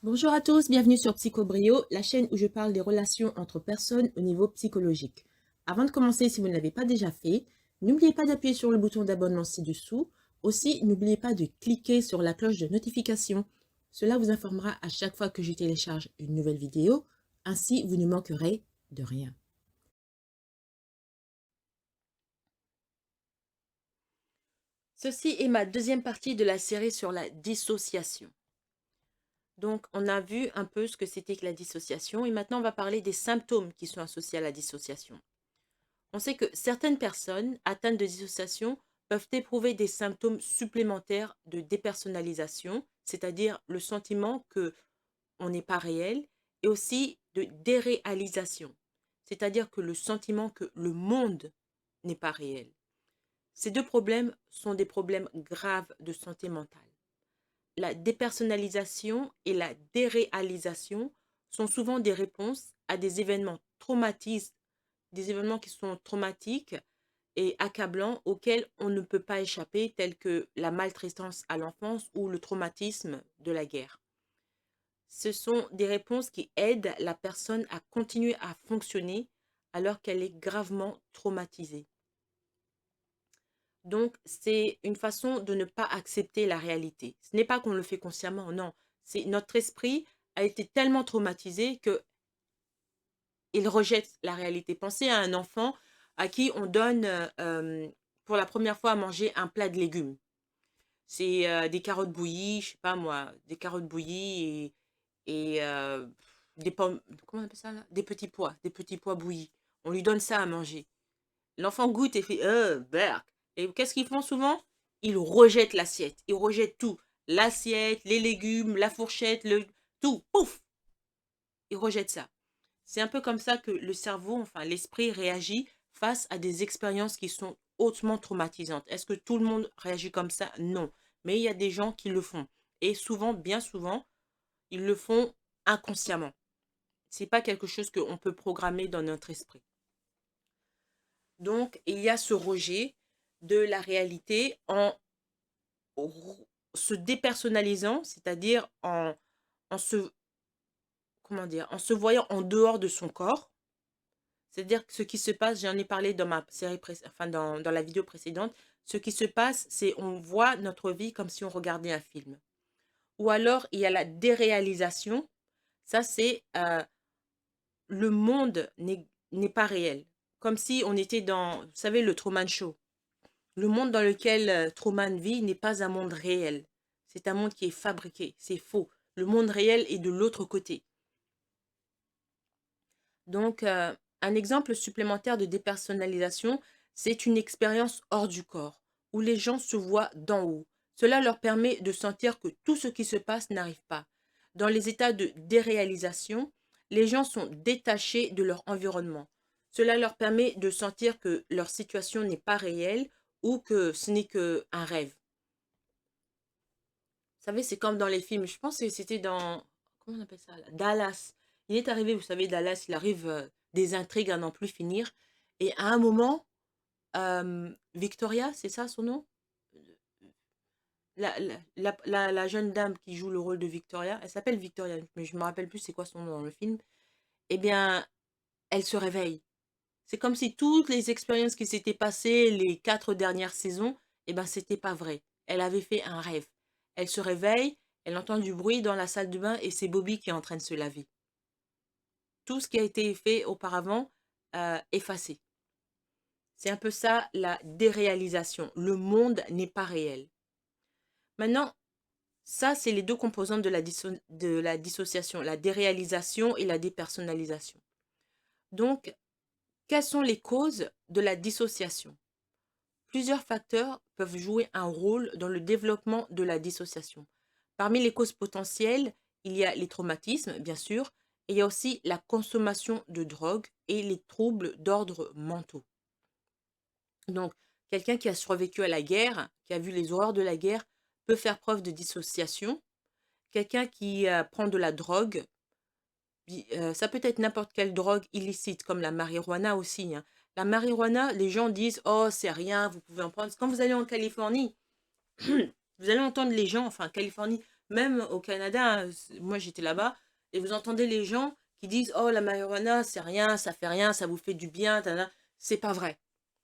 Bonjour à tous, bienvenue sur Psychobrio, la chaîne où je parle des relations entre personnes au niveau psychologique. Avant de commencer, si vous ne l'avez pas déjà fait, n'oubliez pas d'appuyer sur le bouton d'abonnement ci-dessous. Aussi, n'oubliez pas de cliquer sur la cloche de notification. Cela vous informera à chaque fois que je télécharge une nouvelle vidéo. Ainsi, vous ne manquerez de rien. Ceci est ma deuxième partie de la série sur la dissociation. Donc, on a vu un peu ce que c'était que la dissociation et maintenant on va parler des symptômes qui sont associés à la dissociation. On sait que certaines personnes atteintes de dissociation peuvent éprouver des symptômes supplémentaires de dépersonnalisation, c'est-à-dire le sentiment que on n'est pas réel, et aussi de déréalisation, c'est-à-dire que le sentiment que le monde n'est pas réel. Ces deux problèmes sont des problèmes graves de santé mentale. La dépersonnalisation et la déréalisation sont souvent des réponses à des événements traumatisants, des événements qui sont traumatiques et accablants auxquels on ne peut pas échapper, tels que la maltraitance à l'enfance ou le traumatisme de la guerre. Ce sont des réponses qui aident la personne à continuer à fonctionner alors qu'elle est gravement traumatisée. Donc, c'est une façon de ne pas accepter la réalité. Ce n'est pas qu'on le fait consciemment, non. C'est notre esprit a été tellement traumatisé que il rejette la réalité. Pensez à un enfant à qui on donne pour la première fois à manger un plat de légumes. C'est des carottes bouillies, je sais pas moi, des carottes bouillies et des pommes, comment on appelle ça là? Des petits pois bouillis. On lui donne ça à manger. L'enfant goûte et fait berk. Et qu'est-ce qu'ils font souvent? Ils rejettent l'assiette. Ils rejettent tout. L'assiette, les légumes, la fourchette, le tout. Pouf! Ils rejettent ça. C'est un peu comme ça que le cerveau, enfin l'esprit réagit face à des expériences qui sont hautement traumatisantes. Est-ce que tout le monde réagit comme ça? Non. Mais il y a des gens qui le font. Et souvent, bien souvent, ils le font inconsciemment. C'est pas quelque chose qu'on peut programmer dans notre esprit. Donc, il y a ce rejet de la réalité en se dépersonnalisant, c'est-à-dire en se, comment dire, en se voyant en dehors de son corps. C'est-à-dire que ce qui se passe, j'en ai parlé dans ma série enfin dans la vidéo précédente, ce qui se passe, c'est on voit notre vie comme si on regardait un film. Ou alors, il y a la déréalisation. Ça, c'est le monde n'est pas réel. Comme si on était dans, vous savez, le Truman Show. Le monde dans lequel Truman vit n'est pas un monde réel. C'est un monde qui est fabriqué, c'est faux. Le monde réel est de l'autre côté. Donc, un exemple supplémentaire de dépersonnalisation, c'est une expérience hors du corps, où les gens se voient d'en haut. Cela leur permet de sentir que tout ce qui se passe n'arrive pas. Dans les états de déréalisation, les gens sont détachés de leur environnement. Cela leur permet de sentir que leur situation n'est pas réelle ou que ce n'est qu'un rêve. Vous savez, c'est comme dans les films. Je pense que c'était dans, comment on appelle ça là? Dallas. Il est arrivé, vous savez, Dallas, il arrive des intrigues à n'en plus finir. Et à un moment, Victoria, c'est ça son nom? La jeune dame qui joue le rôle de Victoria, elle s'appelle Victoria, mais je ne me rappelle plus c'est quoi son nom dans le film. Eh bien, elle se réveille. C'est comme si toutes les expériences qui s'étaient passées les 4 dernières saisons, eh ben, c'était pas vrai. Elle avait fait un rêve. Elle se réveille, elle entend du bruit dans la salle de bain et c'est Bobby qui est en train de se laver. Tout ce qui a été fait auparavant, effacé. C'est un peu ça la déréalisation. Le monde n'est pas réel. Maintenant, ça, c'est les deux composantes de la dissociation, la déréalisation et la dépersonnalisation. Donc, quelles sont les causes de la dissociation? Plusieurs facteurs peuvent jouer un rôle dans le développement de la dissociation. Parmi les causes potentielles, il y a les traumatismes, bien sûr, et il y a aussi la consommation de drogue et les troubles d'ordre mentaux. Donc, quelqu'un qui a survécu à la guerre, qui a vu les horreurs de la guerre, peut faire preuve de dissociation. Quelqu'un qui prend de la drogue, ça peut être n'importe quelle drogue illicite, comme la marijuana aussi, hein. La marijuana, les gens disent, oh, c'est rien, vous pouvez en prendre. Quand vous allez en Californie, vous allez entendre les gens, enfin, en Californie, Même au Canada, hein, moi j'étais là-bas, et vous entendez les gens qui disent: «Oh, la marijuana, c'est rien, ça fait rien, ça vous fait du bien, tana.» C'est pas vrai.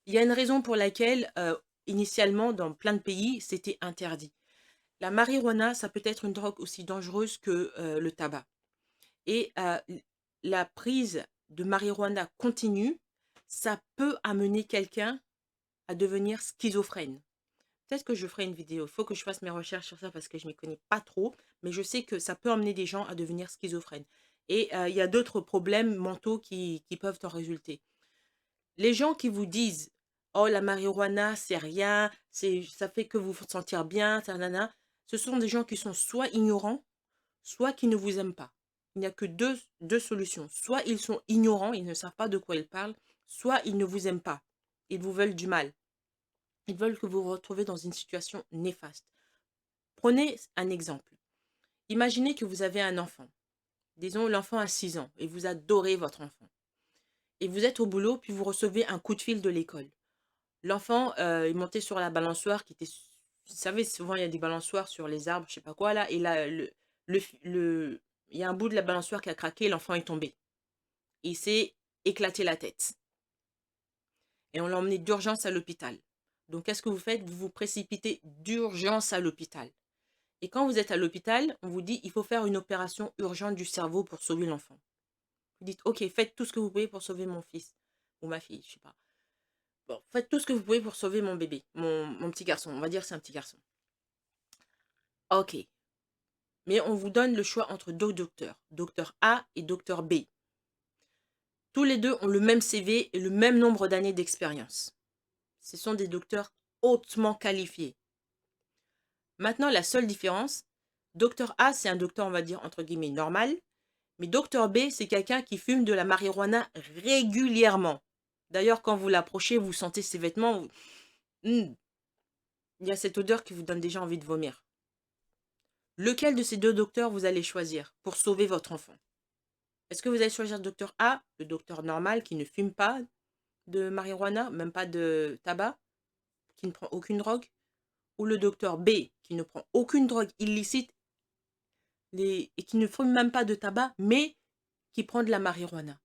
Il y a une raison pour laquelle, initialement, dans plein de pays, c'était interdit. La marijuana, ça peut être une drogue aussi dangereuse que, le tabac, et la prise de marijuana continue, ça peut amener quelqu'un à devenir schizophrène. Peut-être que je ferai une vidéo. Il faut que je fasse mes recherches sur ça parce que je ne m'y connais pas trop, mais je sais que ça peut emmener des gens à devenir schizophrènes. Et il y a d'autres problèmes mentaux qui peuvent en résulter. Les gens qui vous disent: «Oh, la marijuana, c'est rien, ça fait que vous vous sentir bien, tanana», ce sont des gens qui sont soit ignorants, soit qui ne vous aiment pas. Il n'y a que deux solutions. Soit ils sont ignorants, ils ne savent pas de quoi ils parlent, soit ils ne vous aiment pas. Ils vous veulent du mal. Ils veulent que vous vous retrouviez dans une situation néfaste. Prenez un exemple. Imaginez que vous avez un enfant. Disons, l'enfant a 6 ans et vous adorez votre enfant. Et vous êtes au boulot, puis vous recevez un coup de fil de l'école. L'enfant est monté sur la balançoire qui était... Vous savez, souvent il y a des balançoires sur les arbres, je sais pas quoi, là. Et là, il y a un bout de la balançoire qui a craqué, l'enfant est tombé. Il s'est éclaté la tête. Et on l'a emmené d'urgence à l'hôpital. Donc, qu'est-ce que vous faites? Vous vous précipitez d'urgence à l'hôpital. Et quand vous êtes à l'hôpital, on vous dit: «Il faut faire une opération urgente du cerveau pour sauver l'enfant». Vous dites: «OK, faites tout ce que vous pouvez pour sauver mon fils ou ma fille», je sais pas. Bon, faites tout ce que vous pouvez pour sauver mon bébé, mon petit garçon. On va dire que c'est un petit garçon. OK, mais on vous donne le choix entre 2 docteurs, docteur A et docteur B. Tous les 2 ont le même CV et le même nombre d'années d'expérience. Ce sont des docteurs hautement qualifiés. Maintenant, la seule différence, docteur A, c'est un docteur, on va dire, entre guillemets, «normal», mais docteur B, c'est quelqu'un qui fume de la marijuana régulièrement. D'ailleurs, quand vous l'approchez, vous sentez ses vêtements, il y a cette odeur qui vous donne déjà envie de vomir. Lequel de ces 2 docteurs vous allez choisir pour sauver votre enfant? Est-ce que vous allez choisir le docteur A, le docteur normal qui ne fume pas de marijuana, même pas de tabac, qui ne prend aucune drogue? Ou le docteur B qui ne prend aucune drogue illicite et qui ne fume même pas de tabac, mais qui prend de la marijuana?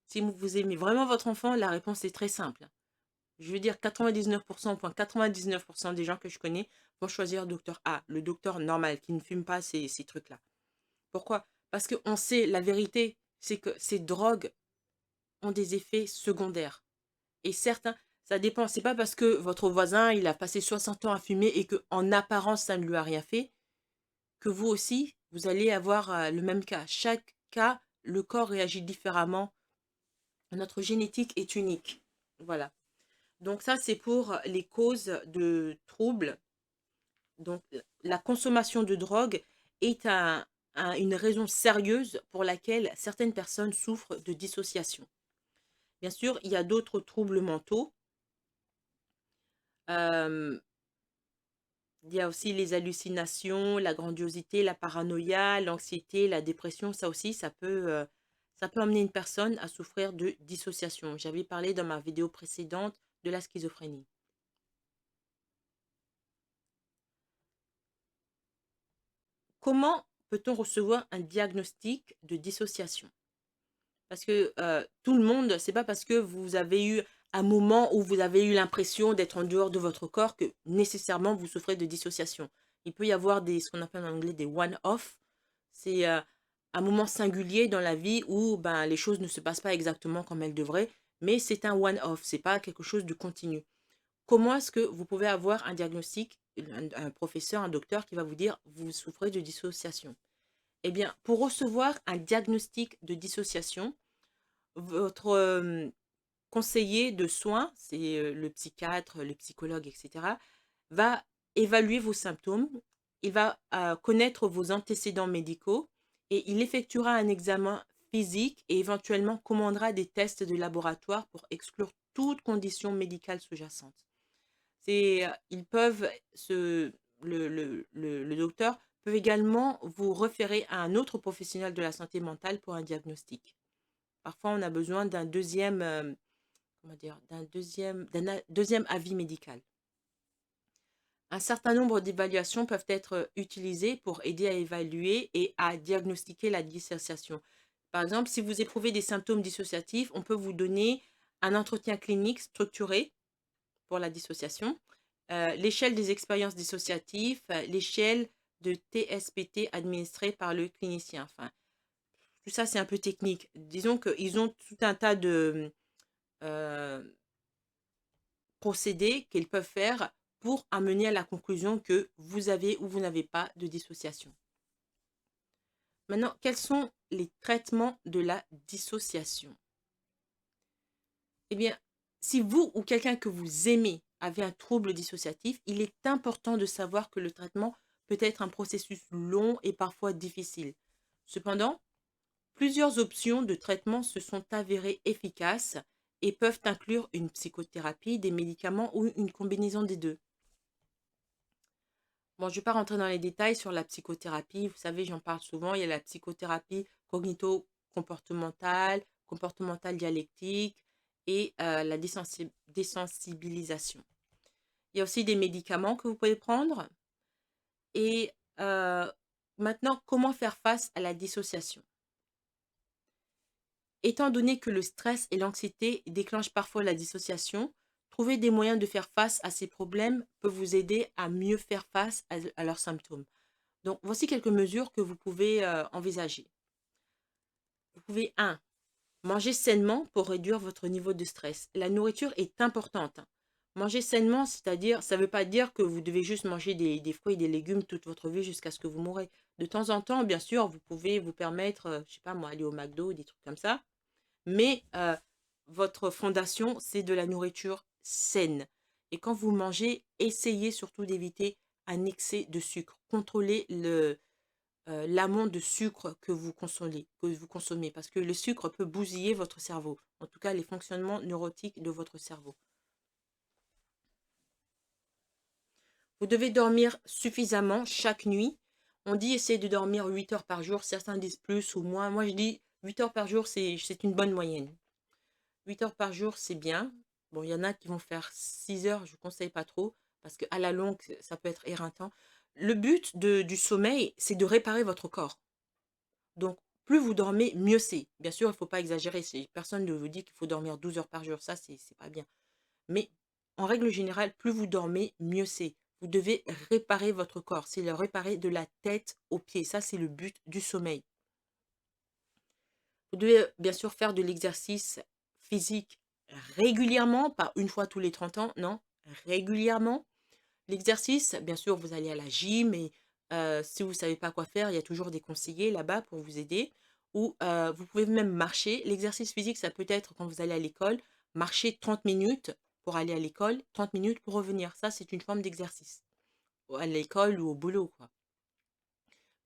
Si vous aimez vraiment votre enfant, la réponse est très simple. Je veux dire 99,99% des gens que je connais vont choisir docteur A, le docteur normal qui ne fume pas ces trucs-là. Pourquoi? Parce qu'on sait la vérité, c'est que ces drogues ont des effets secondaires. Et certains, ça dépend. C'est pas parce que votre voisin, il a passé 60 ans à fumer et que en apparence, ça ne lui a rien fait, que vous aussi, vous allez avoir le même cas. Chaque cas, le corps réagit différemment. Notre génétique est unique. Voilà. Donc ça, c'est pour les causes de troubles. Donc la consommation de drogue est une raison sérieuse pour laquelle certaines personnes souffrent de dissociation. Bien sûr, il y a d'autres troubles mentaux. Euh, il y a aussi les hallucinations, la grandiosité, la paranoïa, l'anxiété, la dépression. Ça aussi, ça peut emmener une personne à souffrir de dissociation. J'avais parlé dans ma vidéo précédente de la schizophrénie. Comment peut-on recevoir un diagnostic de dissociation? Parce que tout le monde, c'est pas parce que vous avez eu un moment où vous avez eu l'impression d'être en dehors de votre corps que nécessairement vous souffrez de dissociation. Il peut y avoir ce qu'on appelle en anglais des one-off. C'est un moment singulier dans la vie où ben, les choses ne se passent pas exactement comme elles devraient, mais c'est un one-off, c'est pas quelque chose de continu. Comment est-ce que vous pouvez avoir un diagnostic, un professeur, un docteur qui va vous dire vous souffrez de dissociation? Eh bien, pour recevoir un diagnostic de dissociation, votre conseiller de soins, c'est le psychiatre, le psychologue, etc., va évaluer vos symptômes, il va connaître vos antécédents médicaux et il effectuera un examen physique et éventuellement commandera des tests de laboratoire pour exclure toute condition médicale sous-jacente. Ils peuvent, le docteur peut également vous référer à un autre professionnel de la santé mentale pour un diagnostic. Parfois, on a besoin d'un deuxième, comment dire, d'un deuxième avis médical. Un certain nombre d'évaluations peuvent être utilisées pour aider à évaluer et à diagnostiquer la dissociation. Par exemple, si vous éprouvez des symptômes dissociatifs, on peut vous donner un entretien clinique structuré pour la dissociation, l'échelle des expériences dissociatives, l'échelle de TSPT administrée par le clinicien. Enfin, tout ça, c'est un peu technique. Disons qu'ils ont tout un tas de procédés qu'ils peuvent faire pour amener à la conclusion que vous avez ou vous n'avez pas de dissociation. Maintenant, quels sont les traitements de la dissociation? Eh bien, si vous ou quelqu'un que vous aimez avez un trouble dissociatif, il est important de savoir que le traitement peut être un processus long et parfois difficile. Cependant, plusieurs options de traitement se sont avérées efficaces et peuvent inclure une psychothérapie, des médicaments ou une combinaison des deux. Bon, je ne vais pas rentrer dans les détails sur la psychothérapie. Vous savez, j'en parle souvent. Il y a la psychothérapie cognito-comportementale, comportementale dialectique et la désensibilisation. Il y a aussi des médicaments que vous pouvez prendre. Et maintenant, comment faire face à la dissociation? Étant donné que le stress et l'anxiété déclenchent parfois la dissociation, trouver des moyens de faire face à ces problèmes peut vous aider à mieux faire face à leurs symptômes. Donc, voici quelques mesures que vous pouvez envisager. Vous pouvez, 1, manger sainement pour réduire votre niveau de stress. La nourriture est importante, hein. Manger sainement, c'est-à-dire, ça ne veut pas dire que vous devez juste manger des fruits et des légumes toute votre vie jusqu'à ce que vous mourrez. De temps en temps, bien sûr, vous pouvez vous permettre, je ne sais pas moi, aller au McDo, des trucs comme ça. Mais votre fondation, c'est de la nourriture saine. Et quand vous mangez, essayez surtout d'éviter un excès de sucre. Contrôlez l'amont de sucre que vous consommez, parce que le sucre peut bousiller votre cerveau, en tout cas les fonctionnements neurotiques de votre cerveau. Vous devez dormir suffisamment chaque nuit. On dit essayer de dormir 8 heures par jour, certains disent plus ou moins. Moi je dis 8 heures par jour, c'est une bonne moyenne. 8 heures par jour, c'est bien. Bon, il y en a qui vont faire 6 heures, je ne conseille pas trop, parce qu'à la longue, ça peut être éreintant. Le but du sommeil, c'est de réparer votre corps. Donc, plus vous dormez, mieux c'est. Bien sûr, il ne faut pas exagérer. Personne ne vous dit qu'il faut dormir 12 heures par jour. Ça, c'est pas bien. Mais en règle générale, plus vous dormez, mieux c'est. Vous devez réparer votre corps. C'est le réparer de la tête aux pieds. Ça, c'est le but du sommeil. Vous devez bien sûr faire de l'exercice physique régulièrement, pas une fois tous les 30 ans, non, régulièrement. L'exercice, bien sûr, vous allez à la gym et si vous ne savez pas quoi faire, il y a toujours des conseillers là-bas pour vous aider. Ou vous pouvez même marcher. L'exercice physique, ça peut être quand vous allez à l'école, marcher 30 minutes pour aller à l'école, 30 minutes pour revenir. Ça, c'est une forme d'exercice. À l'école ou au boulot, quoi.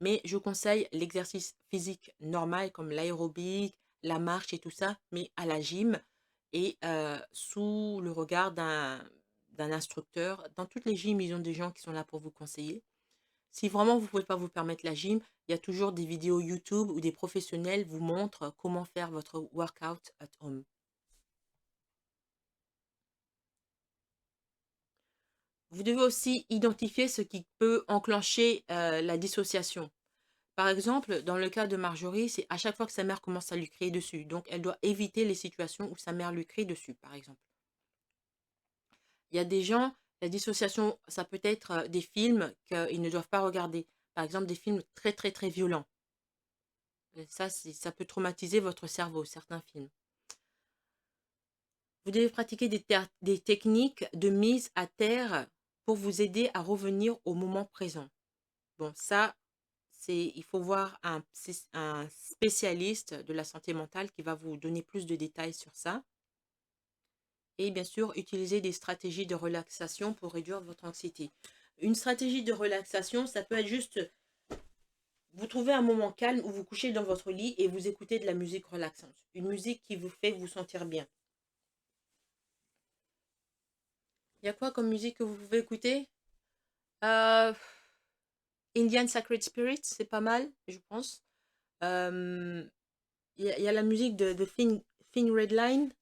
Mais je conseille l'exercice physique normal comme l'aérobic, la marche et tout ça, mais à la gym et sous le regard d'un instructeur. Dans toutes les gyms, ils ont des gens qui sont là pour vous conseiller. Si vraiment vous ne pouvez pas vous permettre la gym, il y a toujours des vidéos YouTube où des professionnels vous montrent comment faire votre workout at home. Vous devez aussi identifier ce qui peut enclencher la dissociation. Par exemple, dans le cas de Marjorie, c'est à chaque fois que sa mère commence à lui crier dessus. Donc, elle doit éviter les situations où sa mère lui crie dessus, par exemple. Il y a des gens, la dissociation, ça peut être des films qu'ils ne doivent pas regarder. Par exemple, des films très, très, très violents. Et ça peut traumatiser votre cerveau, certains films. Vous devez pratiquer des techniques de mise à terre pour vous aider à revenir au moment présent. Bon, ça, il faut voir un spécialiste de la santé mentale qui va vous donner plus de détails sur ça. Et bien sûr, utiliser des stratégies de relaxation pour réduire votre anxiété. Une stratégie de relaxation, ça peut être juste, vous trouvez un moment calme où vous couchez dans votre lit et vous écoutez de la musique relaxante. Une musique qui vous fait vous sentir bien. Il y a quoi comme musique que vous pouvez écouter? Euh, Indian Sacred Spirit, c'est pas mal, je pense. Euh, Il y a la musique de Thin Red Line.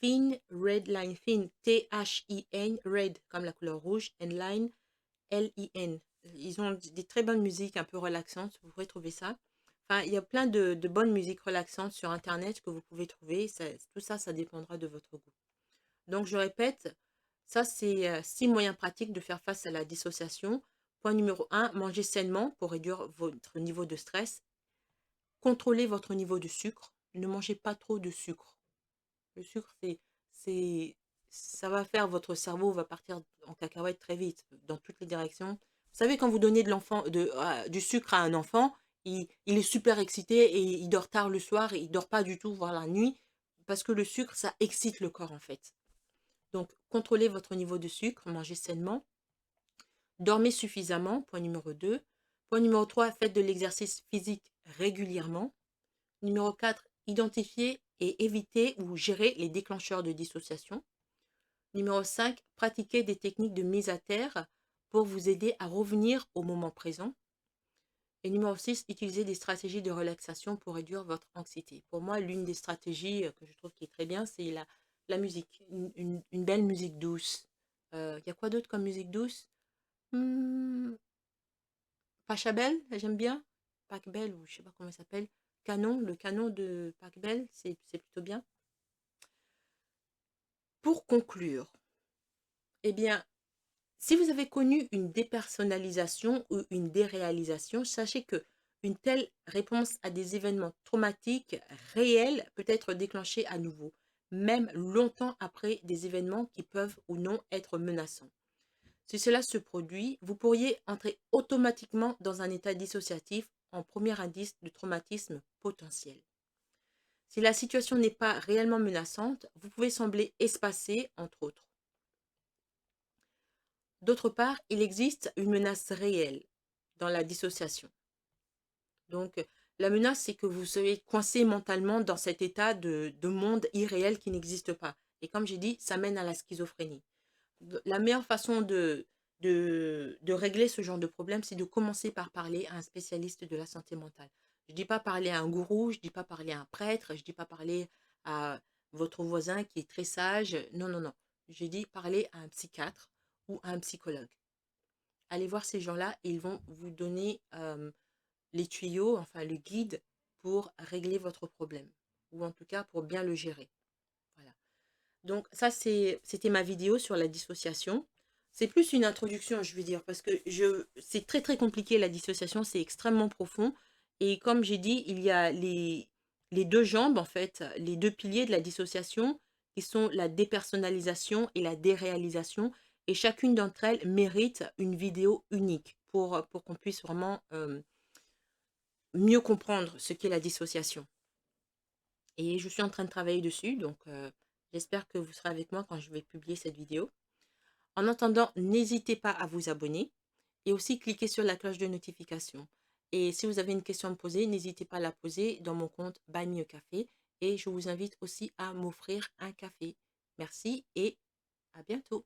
Thin Red Line. Thin, T-H-I-N, Red, comme la couleur rouge, and Line, L-I-N. Ils ont des très bonnes musiques un peu relaxantes, vous pourrez trouver ça. Enfin, il y a plein de bonnes musiques relaxantes sur Internet que vous pouvez trouver. Tout ça, ça dépendra de votre goût. Donc, je répète, ça, c'est 6 moyens pratiques de faire face à la dissociation. Point numéro 1, mangez sainement pour réduire votre niveau de stress. Contrôlez votre niveau de sucre. Ne mangez pas trop de sucre. Le sucre, c'est, ça va faire, votre cerveau va partir en cacahuète très vite, dans toutes les directions. Vous savez, quand vous donnez du sucre à un enfant, il est super excité et il dort tard le soir et il dort pas du tout, voire la nuit, parce que le sucre, ça excite le corps en fait. Donc, contrôlez votre niveau de sucre, mangez sainement, dormez suffisamment, point numéro 2. Point numéro 3, faites de l'exercice physique régulièrement. Numéro 4, identifiez et évitez ou gérez les déclencheurs de dissociation. Numéro 5, pratiquez des techniques de mise à terre pour vous aider à revenir au moment présent. Et numéro 6, utilisez des stratégies de relaxation pour réduire votre anxiété. Pour moi, l'une des stratégies que je trouve qui est très bien, c'est la musique, une belle musique douce. Il y a quoi d'autre comme musique douce? Pachelbel, j'aime bien. Pachelbel, ou je sais pas comment il s'appelle. Canon, le canon de Pachelbel, c'est plutôt bien. Pour conclure, eh bien, si vous avez connu une dépersonnalisation ou une déréalisation, sachez que une telle réponse à des événements traumatiques réels peut être déclenchée à nouveau, même longtemps après des événements qui peuvent ou non être menaçants. Si cela se produit, vous pourriez entrer automatiquement dans un état dissociatif en premier indice de traumatisme potentiel. Si la situation n'est pas réellement menaçante, vous pouvez sembler espacé, entre autres. D'autre part, il existe une menace réelle dans la dissociation. Donc, la menace, c'est que vous soyez coincé mentalement dans cet état de monde irréel qui n'existe pas. Et comme j'ai dit, ça mène à la schizophrénie. La meilleure façon de régler ce genre de problème, c'est de commencer par parler à un spécialiste de la santé mentale. Je ne dis pas parler à un gourou, je ne dis pas parler à un prêtre, je ne dis pas parler à votre voisin qui est très sage. Non, non, non. Je dis parler à un psychiatre ou à un psychologue. Allez voir ces gens-là et ils vont vous donner les tuyaux, enfin le guide pour régler votre problème. Ou en tout cas pour bien le gérer. Voilà. Donc ça, c'était ma vidéo sur la dissociation. C'est plus une introduction, je veux dire, parce que c'est très très compliqué la dissociation, c'est extrêmement profond. Et comme j'ai dit, il y a les deux jambes, en fait, les deux piliers de la dissociation, qui sont la dépersonnalisation et la déréalisation. Et chacune d'entre elles mérite une vidéo unique pour qu'on puisse vraiment mieux comprendre ce qu'est la dissociation. Et je suis en train de travailler dessus, donc j'espère que vous serez avec moi quand je vais publier cette vidéo. En attendant, n'hésitez pas à vous abonner et aussi cliquez sur la cloche de notification. Et si vous avez une question à me poser, n'hésitez pas à la poser dans mon compte Buy Me a Café et je vous invite aussi à m'offrir un café. Merci et à bientôt.